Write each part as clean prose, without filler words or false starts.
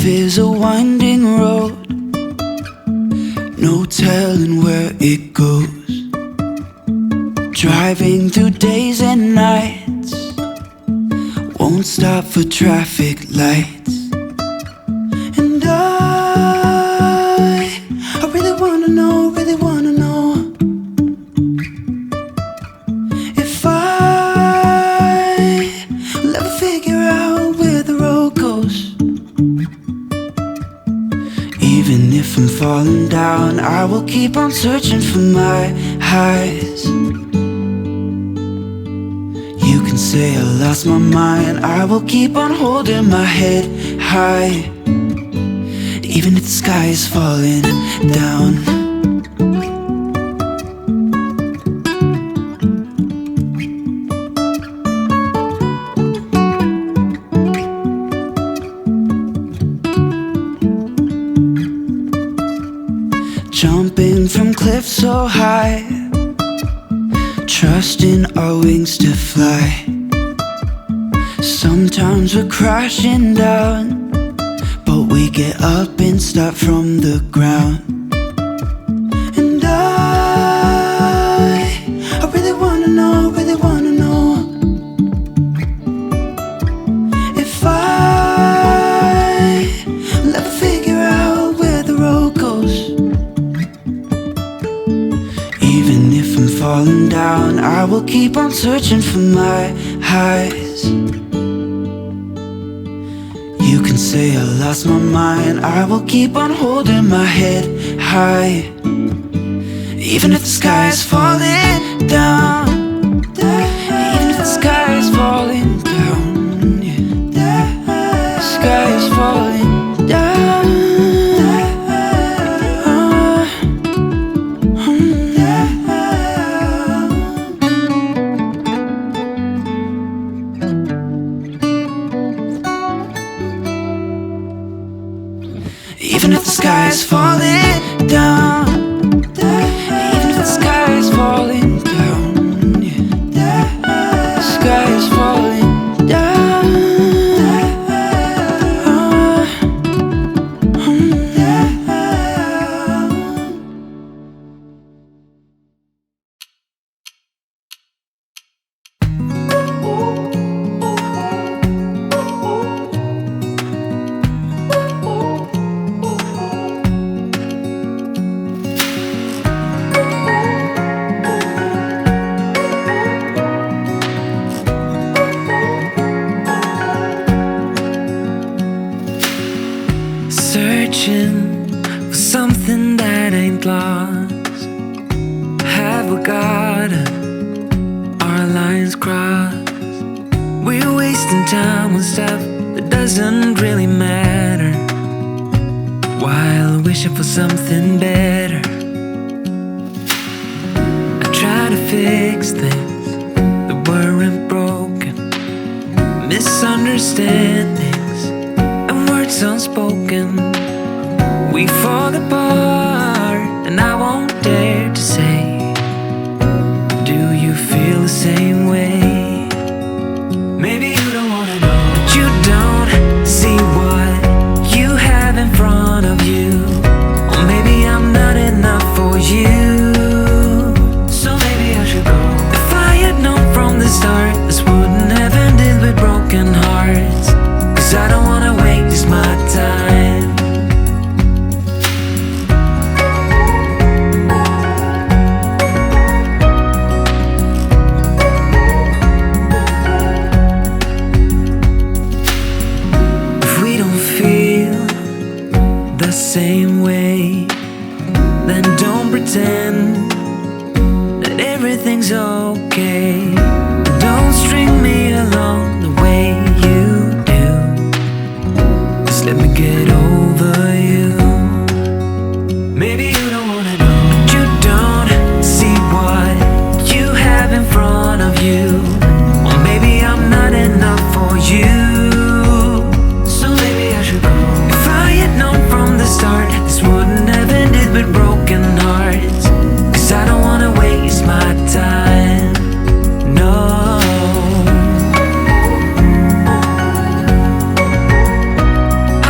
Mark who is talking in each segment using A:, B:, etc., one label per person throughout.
A: Life is a winding road, no telling where it goes. Driving through days and nights, won't stop for traffic lights. And I really wanna know, really wanna know if will ever figure out where the road goes. Even if I'm falling down, I will keep on searching for my highs. You can say I lost my mind, I will keep on holding my head high. Even if the sky is falling down. Jumping from cliffs so high, trusting our wings to fly. Sometimes we're crashing down, but we get up and start from the ground. And I really wanna know, really wanna know if will ever figure out where the road goes. Even if I'm falling down, I will keep on searching for my highs. You can say I lost my mind, I will keep on holding my head high. Even if the sky is falling down, even if the sky is falling down, yeah. The sky is falling down. Even if the sky is falling down, even if the sky is falling down, yeah. The sky is falling down.
B: Searching for something that ain't lost. Have we got it? Our lines crossed. We're wasting time on stuff that doesn't really matter, while wishing for something better. I try to fix things that weren't broken, misunderstandings and words unspoken. We fall apart, and I won't dare to say, do you feel the same way? Maybe you don't wanna know, but you don't see what you have in front of you. Or maybe I'm not enough for you, so maybe I should go. If I had known from the start, this wouldn't have ended with broken hearts. 'Cause I don't wanna waste my time. Same way, then don't pretend that everything's okay. Don't string me along the way you do. Just let me get over you. Maybe you don't wanna know, but you don't see what you have in front of you. Or maybe I'm not enough for you, so maybe I should go. If I had known from the start, this wouldn't have ended with broken hearts. 'Cause I don't wanna waste my time, no.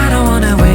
B: I don't wanna waste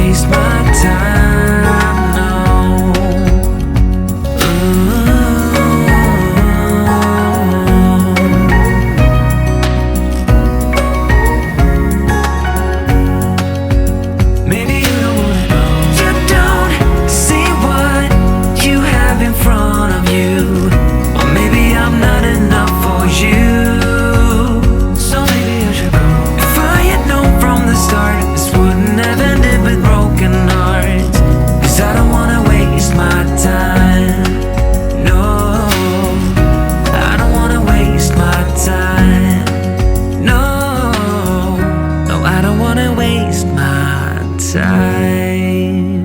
B: inside.